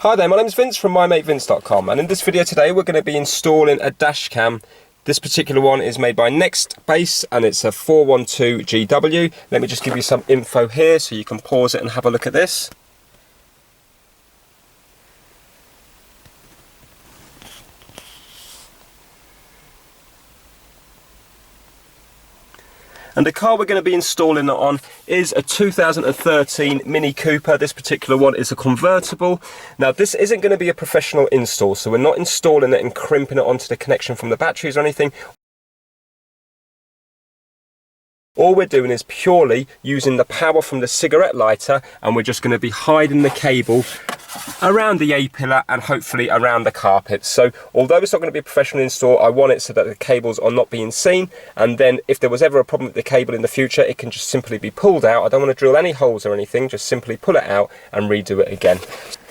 Hi there, my name is Vince from mymatevince.com, and in this video today we're going to be installing a dash cam. This particular one is made by Nextbase and it's a 412GW. Let me just give you some info here so you can pause it and have a look at this. And the car we're going to be installing it on is a 2013 Mini Cooper. This particular one is a convertible. Now this isn't going to be a professional install, so we're not installing it and crimping it onto the connection from the batteries or anything. All we're doing is purely using the power from the cigarette lighter, and we're just going to be hiding the cable around the A-pillar and hopefully around the carpet. So although it's not going to be a professional install, I want it so that the cables are not being seen, and then if there was ever a problem with the cable in the future, it can just simply be pulled out. I don't want to drill any holes or anything, just simply pull it out and redo it again.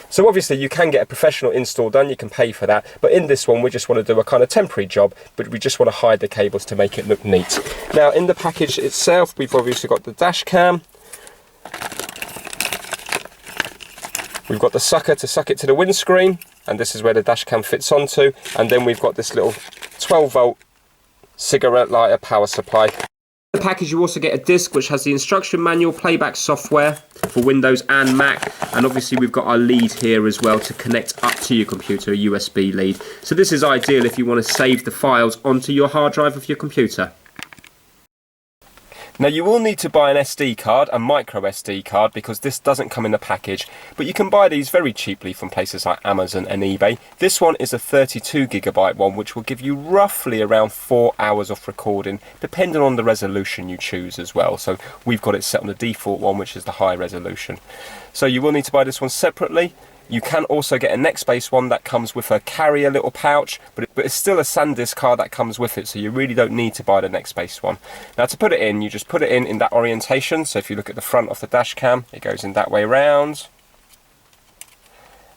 So obviously you can get a professional install done, you can pay for that, but in this one we just want to do a kind of temporary job, but we just want to hide the cables to make it look neat. Now in the package itself we've obviously got the dash cam, we've got the sucker to suck it to the windscreen, and this is where the dash cam fits onto, and then we've got this little 12-volt cigarette lighter power supply. In the package you also get a disc which has the instruction manual, playback software for Windows and Mac, and obviously we've got our lead here as well to connect up to your computer, a USB lead. So this is ideal if you want to save the files onto your hard drive of your computer. Now you will need to buy an SD card, a micro SD card, because this doesn't come in the package, but you can buy these very cheaply from places like Amazon and eBay. This one is a 32GB one, which will give you roughly around 4 hours of recording, depending on the resolution you choose as well. So we've got it set on the default one, which is the high resolution. So you will need to buy this one separately. You can also get a Nextbase one that comes with a carrier little pouch, but it's still a SanDisk card that comes with it, so you really don't need to buy the Nextbase one. Now to put it in, you just put it in that orientation. So if you look at the front of the dash cam, it goes in that way round.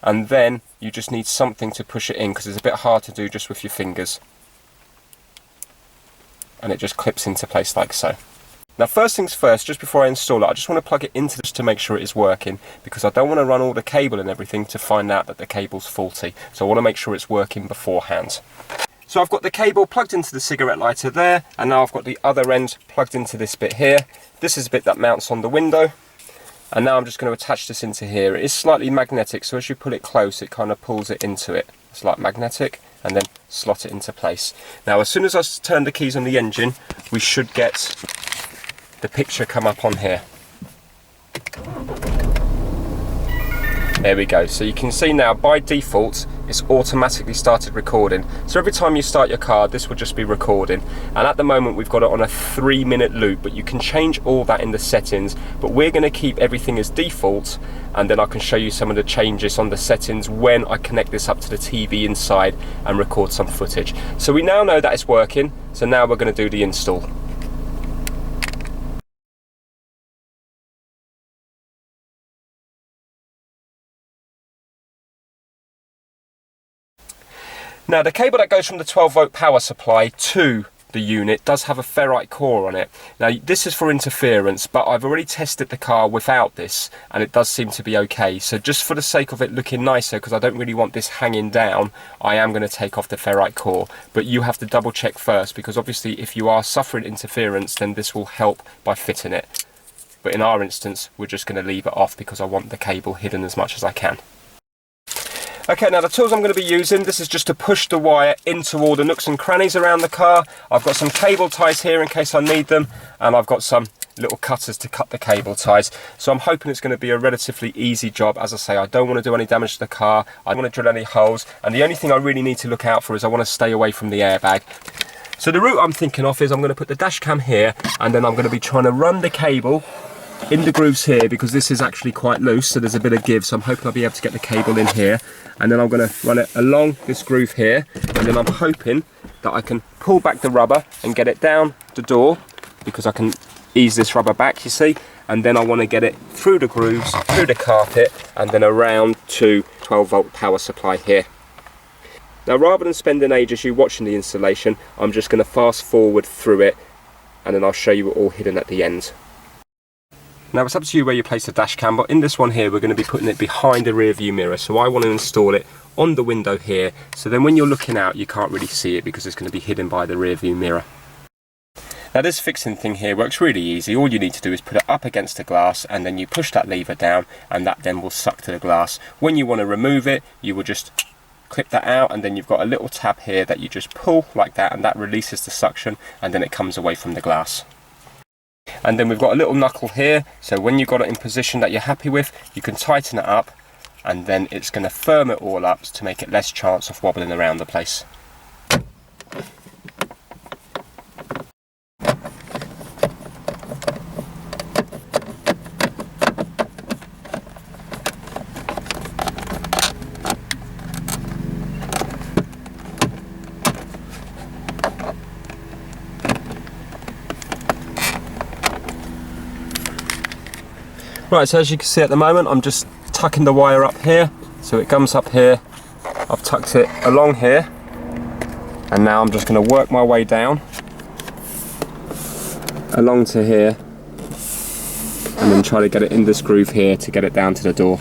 And then you just need something to push it in, because it's a bit hard to do just with your fingers. And it just clips into place like so. Now first things first, just before I install it, I just want to plug it into this to make sure it is working, because I don't want to run all the cable and everything to find out that the cable's faulty. So I want to make sure it's working beforehand. So I've got the cable plugged into the cigarette lighter there, and now I've got the other end plugged into this bit here. This is a bit that mounts on the window. And now I'm just going to attach this into here. It is slightly magnetic, so as you pull it close, it kind of pulls it into it. It's like magnetic, and then slot it into place. Now as soon as I turn the keys on the engine, we should get the picture come up on here. There we go. So you can see now by default it's automatically started recording. So every time you start your car, this will just be recording. And at the moment we've got it on a 3-minute loop, but you can change all that in the settings. But we're going to keep everything as default, and then I can show you some of the changes on the settings when I connect this up to the TV inside and record some footage. So we now know that it's working, so now we're going to do the install. Now the cable that goes from the 12-volt power supply to the unit does have a ferrite core on it. Now this is for interference, but I've already tested the car without this and it does seem to be okay. So just for the sake of it looking nicer, because I don't really want this hanging down, I am going to take off the ferrite core. But you have to double check first, because obviously if you are suffering interference, then this will help by fitting it. But in our instance, we're just going to leave it off because I want the cable hidden as much as I can. Okay, now the tools I'm going to be using, this is just to push the wire into all the nooks and crannies around the car. I've got some cable ties here in case I need them, and I've got some little cutters to cut the cable ties. So I'm hoping it's going to be a relatively easy job. As I say, I don't want to do any damage to the car, I don't want to drill any holes, and the only thing I really need to look out for is I want to stay away from the airbag. So the route I'm thinking of is I'm going to put the dash cam here, and then I'm going to be trying to run the cable in the grooves here, because this is actually quite loose, so there's a bit of give, so I'm hoping I'll be able to get the cable in here, and then I'm going to run it along this groove here, and then I'm hoping that I can pull back the rubber and get it down the door, because I can ease this rubber back, you see, and then I want to get it through the grooves, through the carpet, and then around to 12-volt power supply here. Now rather than spending ages you watching the installation, I'm just going to fast forward through it, and then I'll show you it all hidden at the end. Now it's up to you where you place the dash cam, but in this one here we're going to be putting it behind the rear view mirror, so I want to install it on the window here, so then when you're looking out you can't really see it because it's going to be hidden by the rear view mirror. Now this fixing thing here works really easy. All you need to do is put it up against the glass and then you push that lever down and that then will suck to the glass. When you want to remove it, you will just clip that out and then you've got a little tab here that you just pull like that, and that releases the suction and then it comes away from the glass. And then we've got a little knuckle here, so when you've got it in position that you're happy with, you can tighten it up and then it's going to firm it all up to make it less chance of wobbling around the place. Right, so as you can see at the moment, I'm just tucking the wire up here, so it comes up here. I've tucked it along here, and now I'm just going to work my way down along to here, and then try to get it in this groove here to get it down to the door.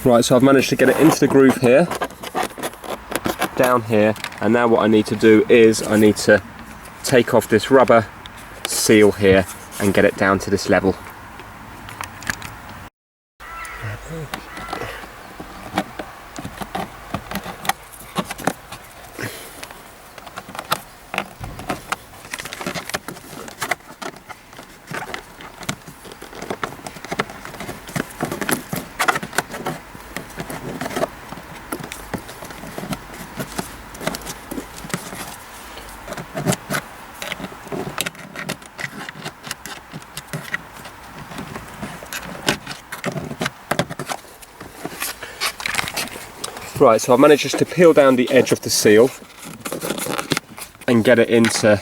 Right, so I've managed to get it into the groove here, down here, and now what I need to do is I need to take off this rubber seal here and get it down to this level. Right, so I've managed just to peel down the edge of the seal and get it into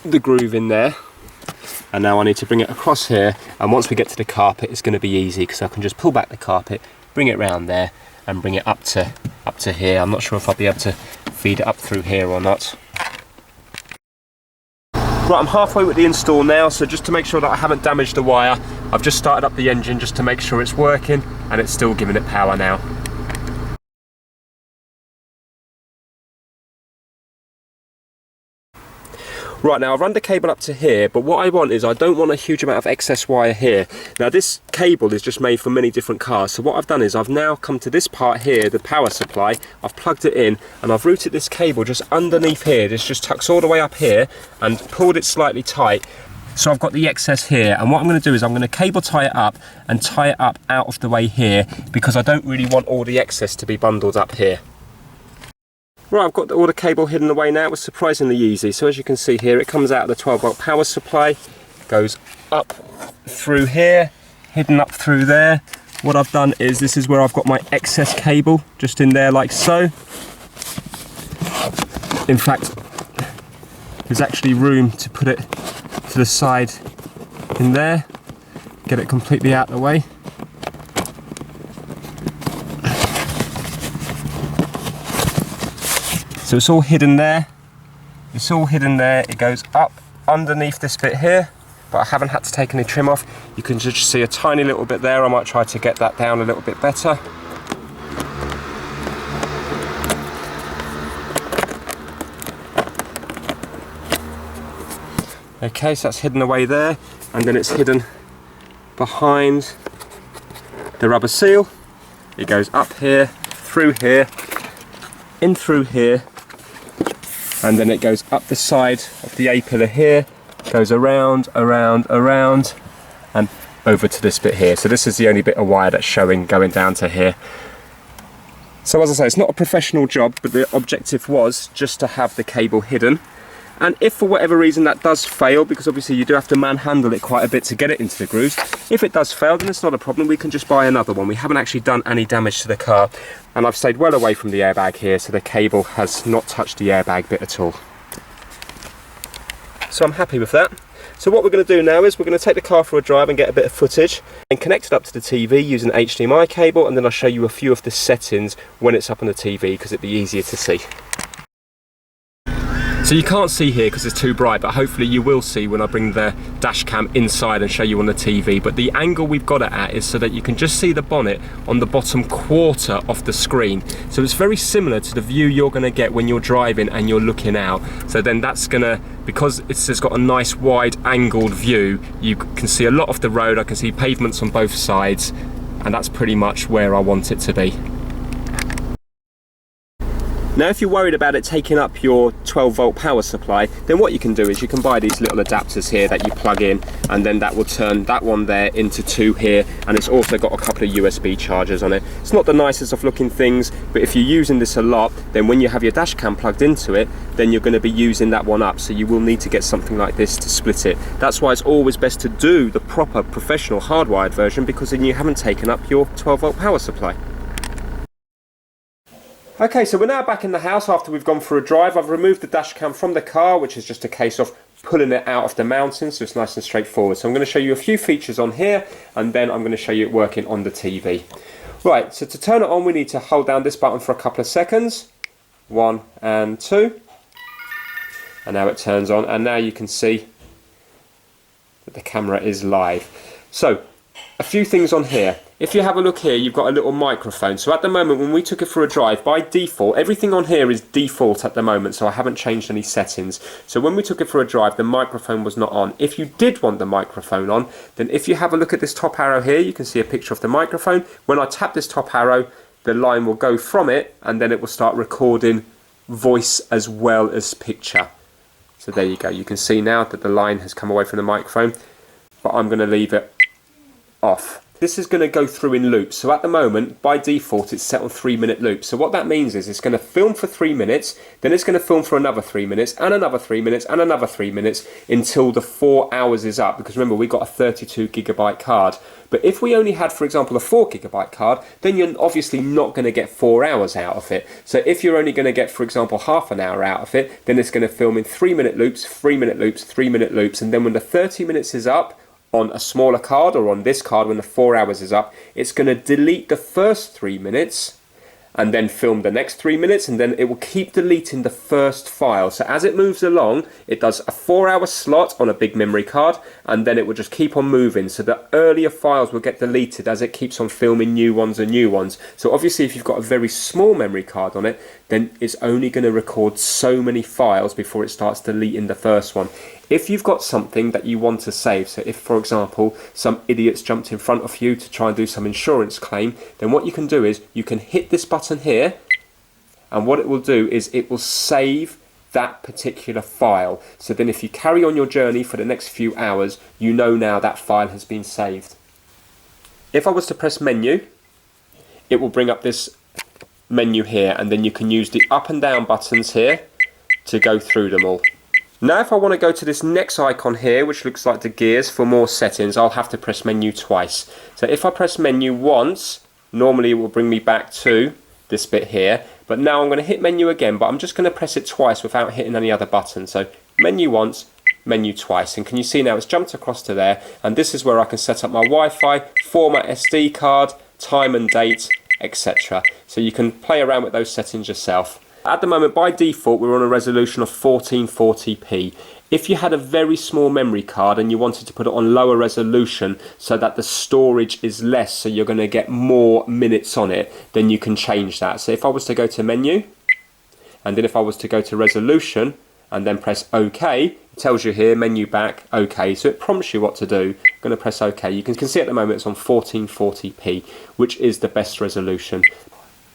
the groove in there, and now I need to bring it across here, and once we get to the carpet it's going to be easy because I can just pull back the carpet, bring it round there and bring it up to here. I'm not sure if I'll be able to feed it up through here or not. Right, I'm halfway with the install now, so just to make sure that I haven't damaged the wire, I've just started up the engine just to make sure it's working, and it's still giving it power now. Right, now I've run the cable up to here, but what I want is I don't want a huge amount of excess wire here. Now this cable is just made for many different cars, so what I've done is I've now come to this part here, the power supply, I've plugged it in and I've routed this cable just underneath here. This just tucks all the way up here and pulled it slightly tight. So I've got the excess here, and what I'm going to do is I'm going to cable tie it up and tie it up out of the way here because I don't really want all the excess to be bundled up here. Right, I've got all the cable hidden away now. It was surprisingly easy. So as you can see here, it comes out of the 12-volt power supply, goes up through here, hidden up through there. What I've done is this is where I've got my excess cable just in there like so. In fact, there's actually room to put it to the side in there, get it completely out of the way. So it's all hidden there, it's all hidden there. It goes up underneath this bit here, but I haven't had to take any trim off. You can just see a tiny little bit there. I might try to get that down a little bit better. Okay, so that's hidden away there, and then it's hidden behind the rubber seal. It goes up here, through here, in through here, and then it goes up the side of the A-pillar here, goes around, around, around, and over to this bit here. So this is the only bit of wire that's showing going down to here. So as I say, it's not a professional job, but the objective was just to have the cable hidden. And if for whatever reason that does fail, because obviously you do have to manhandle it quite a bit to get it into the grooves, if it does fail, then it's not a problem. We can just buy another one. We haven't actually done any damage to the car. And I've stayed well away from the airbag here, so the cable has not touched the airbag bit at all. So I'm happy with that. So what we're going to do now is we're going to take the car for a drive and get a bit of footage and connect it up to the TV using an HDMI cable, and then I'll show you a few of the settings when it's up on the TV because it'd be easier to see. So you can't see here because it's too bright, but hopefully you will see when I bring the dash cam inside and show you on the TV. But the angle we've got it at is so that you can just see the bonnet on the bottom quarter of the screen. So it's very similar to the view you're going to get when you're driving and you're looking out. So then that's going to, because it's got a nice wide angled view, you can see a lot of the road, I can see pavements on both sides, and that's pretty much where I want it to be. Now if you're worried about it taking up your 12-volt power supply, then what you can do is you can buy these little adapters here that you plug in, and then that will turn that one there into two here, and it's also got a couple of USB chargers on it. It's not the nicest of looking things, but if you're using this a lot, then when you have your dash cam plugged into it, then you're going to be using that one up, so you will need to get something like this to split it. That's why it's always best to do the proper professional hardwired version, because then you haven't taken up your 12-volt power supply. Okay, so we're now back in the house after we've gone for a drive. I've removed the dash cam from the car, which is just a case of pulling it out of the mountain, so it's nice and straightforward. So I'm going to show you a few features on here, and then I'm going to show you it working on the TV. Right, so to turn it on, we need to hold down this button for a couple of seconds. 1 and 2. And now it turns on, and now you can see that the camera is live. So, a few things on here. If you have a look here, you've got a little microphone. So at the moment, when we took it for a drive, by default, everything on here is default at the moment, so I haven't changed any settings. So when we took it for a drive, the microphone was not on. If you did want the microphone on, then if you have a look at this top arrow here, you can see a picture of the microphone. When I tap this top arrow, the line will go from it, and then it will start recording voice as well as picture. So there you go. You can see now that the line has come away from the microphone, but I'm going to leave it off. This is going to go through in loops. So at the moment, by default, it's set on 3-minute loops. So what that means is it's going to film for 3 minutes, then it's going to film for another 3 minutes, and another 3 minutes, and another 3 minutes, until the 4 hours is up. Because remember, we got a 32GB card. But if we only had, for example, a 4GB card, then you're obviously not going to get 4 hours out of it. So if you're only going to get, for example, half an hour out of it, then it's going to film in 3-minute loops, 3-minute loops, 3-minute loops, and then when the 30 minutes is up, on a smaller card, or on this card when the 4 hours is up, it's going to delete the first 3 minutes and then film the next 3 minutes, and then it will keep deleting the first file. So as it moves along, it does a 4-hour slot on a big memory card, and then it will just keep on moving. So the earlier files will get deleted as it keeps on filming new ones and new ones. So obviously if you've got a very small memory card on it, then it's only going to record so many files before it starts deleting the first one. If you've got something that you want to save, so if, for example, some idiots jumped in front of you to try and do some insurance claim, then what you can do is you can hit this button here, and what it will do is it will save that particular file. So then if you carry on your journey for the next few hours, you know now that file has been saved. If I was to press menu, it will bring up this menu here, and then you can use the up and down buttons here to go through them all. Now if I want to go to this next icon here, which looks like the gears, for more settings, I'll have to press menu twice. So if I press menu once, normally it will bring me back to this bit here, but now I'm going to hit menu again, but I'm just going to press it twice without hitting any other buttons. So menu once, menu twice, and can you see now it's jumped across to there, and this is where I can set up my Wi-Fi, format SD card, time and date, etc. So you can play around with those settings yourself. At the moment, by default, we're on a resolution of 1440p. If you had a very small memory card and you wanted to put it on lower resolution so that the storage is less, so you're going to get more minutes on it, then you can change that. So if I was to go to menu, and then if I was to go to resolution, and then press OK, it tells you here, menu back, OK. So it prompts you what to do. I'm going to press OK. You can see at the moment it's on 1440p, which is the best resolution.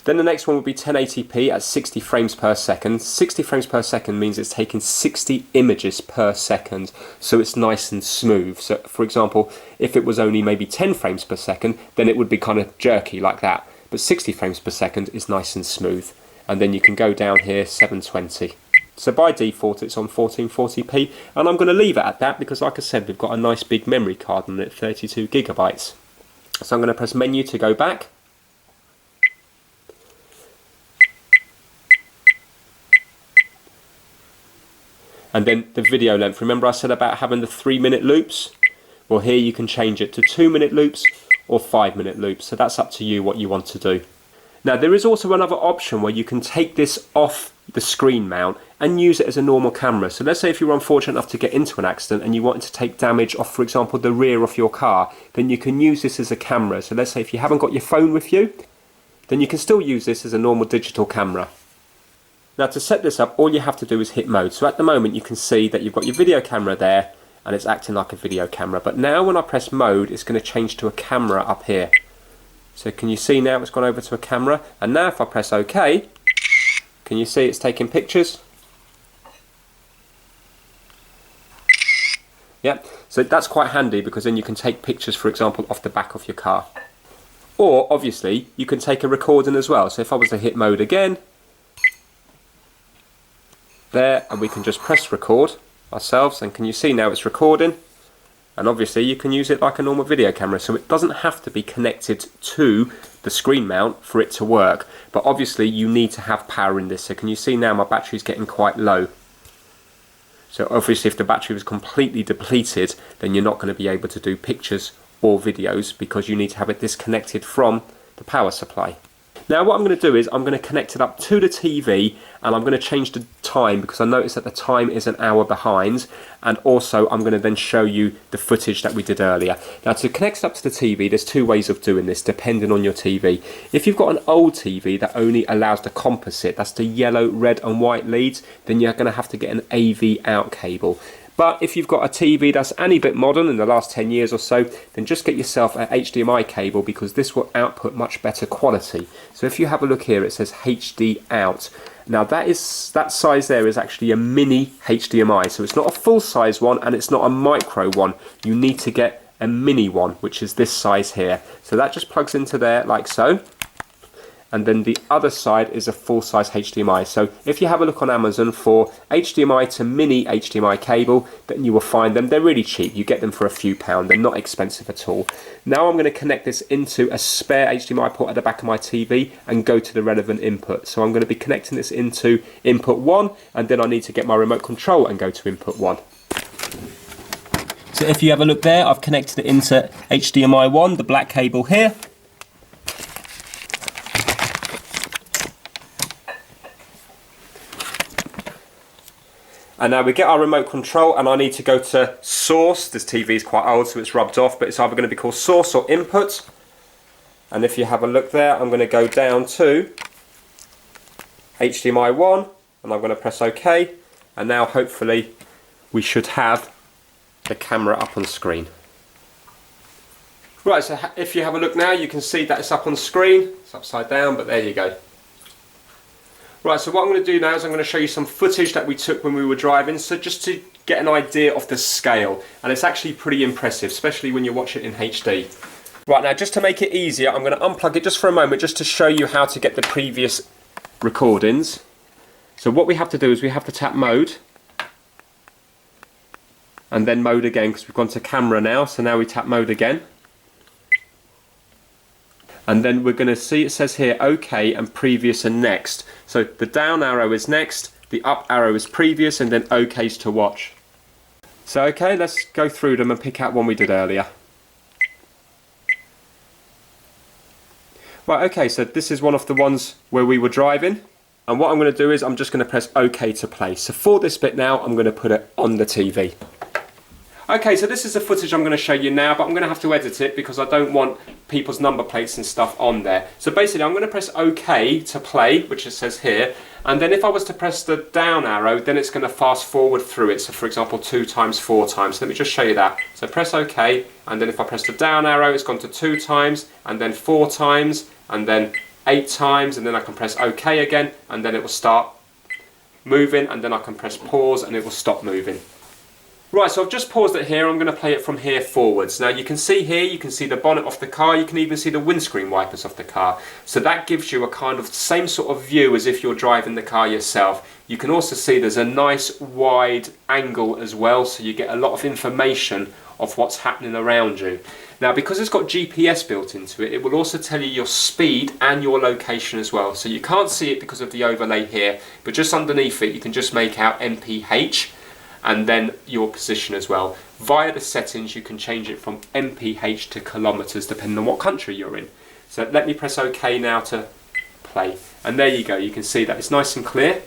Then the next one would be 1080p at 60 frames per second. 60 frames per second means it's taking 60 images per second, so it's nice and smooth. So for example, if it was only maybe 10 frames per second, then it would be kind of jerky like that. But 60 frames per second is nice and smooth. And then you can go down here, 720 So by default it's on 1440p, and I'm going to leave it at that because, like I said, we've got a nice big memory card on it, 32 gigabytes. So I'm going to press menu to go back. And then the video length. Remember I said about having the 3-minute loops? Well, here you can change it to 2-minute loops or 5-minute loops. So that's up to you what you want to do. Now there is also another option where you can take this off the screen mount and use it as a normal camera. So let's say if you were unfortunate enough to get into an accident and you wanted to take damage off, for example, the rear of your car, then you can use this as a camera. So let's say if you haven't got your phone with you, then you can still use this as a normal digital camera. Now to set this up, all you have to do is hit mode. So at the moment you can see that you've got your video camera there and it's acting like a video camera. But now when I press mode, it's going to change to a camera up here. So can you see now it's gone over to a camera? And now if I press OK, can you see it's taking pictures? Yeah, so that's quite handy because then you can take pictures, for example, off the back of your car. Or obviously you can take a recording as well. So if I was to hit mode again, there, and we can just press record ourselves, and can you see now it's recording? And obviously you can use it like a normal video camera, so it doesn't have to be connected to the screen mount for it to work, but obviously you need to have power in this. So can you see now my battery is getting quite low? So obviously if the battery was completely depleted, then you're not going to be able to do pictures or videos because you need to have it disconnected from the power supply. Now what I'm going to do is I'm going to connect it up to the TV, and I'm going to change the time because I noticed that the time is an hour behind, and also I'm going to then show you the footage that we did earlier. Now to connect it up to the TV, there's two ways of doing this depending on your TV. If you've got an old TV that only allows the composite, that's the yellow, red and white leads, then you're going to have to get an AV out cable. But if you've got a TV that's any bit modern in the last 10 years or so, then just get yourself an HDMI cable because this will output much better quality. So if you have a look here, it says HD out. Now that size there is actually a mini HDMI. So it's not a full size one and it's not a micro one. You need to get a mini one, which is this size here. So that just plugs into there like so. And then the other side is a full-size HDMI. So if you have a look on Amazon for HDMI to mini HDMI cable, then you will find them. They're really cheap. You get them for a few pounds. They're not expensive at all. Now I'm going to connect this into a spare HDMI port at the back of my TV and go to the relevant input. So I'm going to be connecting this into input 1, and then I need to get my remote control and go to input 1. So if you have a look there, I've connected it into HDMI 1, the black cable here. And now we get our remote control, and I need to go to source. This TV is quite old, so it's rubbed off, but it's either going to be called source or input. And if you have a look there, I'm going to go down to HDMI 1, and I'm going to press OK. And now hopefully we should have the camera up on screen. Right, so if you have a look now, you can see that it's up on screen. It's upside down, but there you go. Right, so what I'm going to do now is I'm going to show you some footage that we took when we were driving, so just to get an idea of the scale, and it's actually pretty impressive, especially when you watch it in HD. Right, now just to make it easier, I'm going to unplug it just for a moment just to show you how to get the previous recordings. So what we have to do is we have to tap mode, and then mode again because we've gone to camera now, so now we tap mode again. And then we're going to see it says here OK and previous and next. So the down arrow is next, the up arrow is previous, and then OK's to watch. So okay, let's go through them and pick out one we did earlier. Right, okay, so this is one of the ones where we were driving. And what I'm going to do is I'm just going to press OK to play. So for this bit now, I'm going to put it on the TV. Okay, so this is the footage I'm going to show you now, but I'm going to have to edit it because I don't want people's number plates and stuff on there. So basically I'm going to press OK to play, which it says here, and then if I was to press the down arrow, then it's going to fast forward through it. So for example, 2 times, 4 times. So let me just show you that. So press OK, and then if I press the down arrow, it's gone to 2 times, and then 4 times, and then 8 times, and then I can press OK again, and then it will start moving, and then I can press pause and it will stop moving. Right, so I've just paused it here. I'm going to play it from here forwards. Now you can see here, you can see the bonnet off the car, you can even see the windscreen wipers off the car. So that gives you a kind of same sort of view as if you're driving the car yourself. You can also see there's a nice wide angle as well, so you get a lot of information of what's happening around you. Now because it's got GPS built into it, it will also tell you your speed and your location as well. So you can't see it because of the overlay here, but just underneath it you can just make out MPH. And then your position as well. Via the settings you can change it from mph to kilometers depending on what country you're in. So let me press OK now to play. And there you go, you can see that it's nice and clear.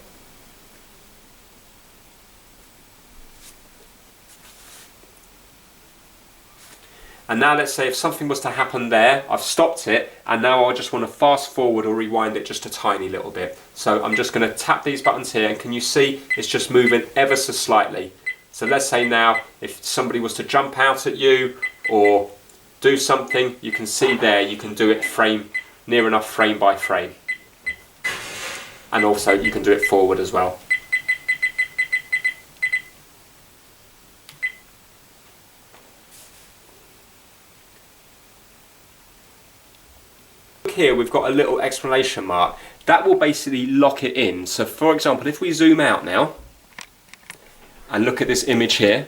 And now let's say if something was to happen there, I've stopped it, and now I just want to fast forward or rewind it just a tiny little bit. So I'm just going to tap these buttons here, and can you see it's just moving ever so slightly. So let's say now if somebody was to jump out at you or do something, you can see there you can do it near enough frame by frame. And also you can do it forward as well. Here we've got a little exclamation mark that will basically lock it in. So for example, if we zoom out now and look at this image here,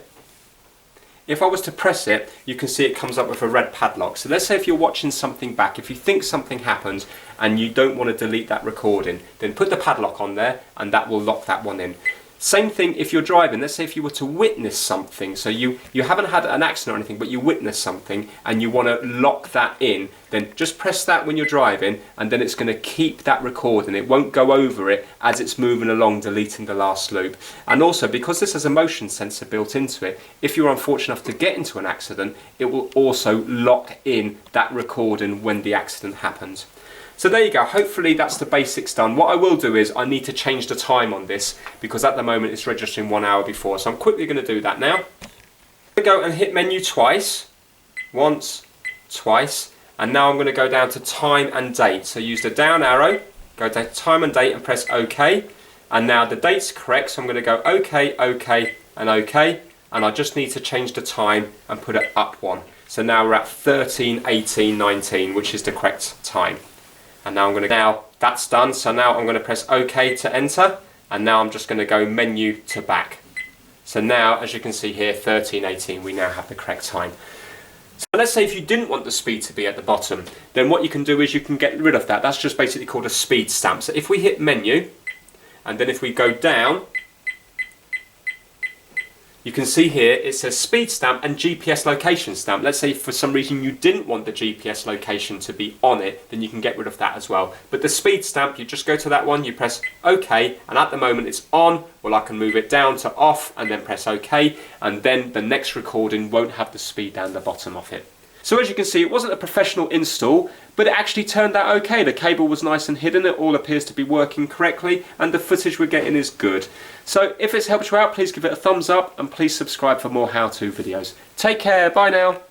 if I was to press it, you can see it comes up with a red padlock. So let's say if you're watching something back, if you think something happened and you don't want to delete that recording, then put the padlock on there and that will lock that one in. Same thing if you're driving. Let's say if you were to witness something, so you haven't had an accident or anything, but you witness something and you want to lock that in, then just press that when you're driving and then it's going to keep that recording. It won't go over it as it's moving along, deleting the last loop. And also, because this has a motion sensor built into it, if you're unfortunate enough to get into an accident, it will also lock in that recording when the accident happens. So there you go, hopefully that's the basics done. What I will do is I need to change the time on this because at the moment it's registering 1 hour before. So I'm quickly going to do that now. I'm going to go and hit menu twice, once, twice, and now I'm going to go down to time and date. So use the down arrow, go down to time and date and press OK. And now the date's correct, so I'm going to go OK, OK and OK. And I just need to change the time and put it up one. So now we're at 13:18:19, which is the correct time. And now now that's done, so now I'm going to press OK to enter, and now I'm just going to go menu to back. So now, as you can see here, 13:18, we now have the correct time. So let's say if you didn't want the speed to be at the bottom, then what you can do is you can get rid of that. That's just basically called a speed stamp. So if we hit menu, and then if we go down, you can see here it says speed stamp and GPS location stamp. Let's say for some reason you didn't want the GPS location to be on it, then you can get rid of that as well. But the speed stamp, you just go to that one, you press OK, and at the moment it's on. Well, I can move it down to off and then press OK, and then the next recording won't have the speed down the bottom of it. So as you can see, it wasn't a professional install, but it actually turned out okay. The cable was nice and hidden, it all appears to be working correctly, and the footage we're getting is good. So if it's helped you out, please give it a thumbs up, and please subscribe for more how-to videos. Take care, bye now.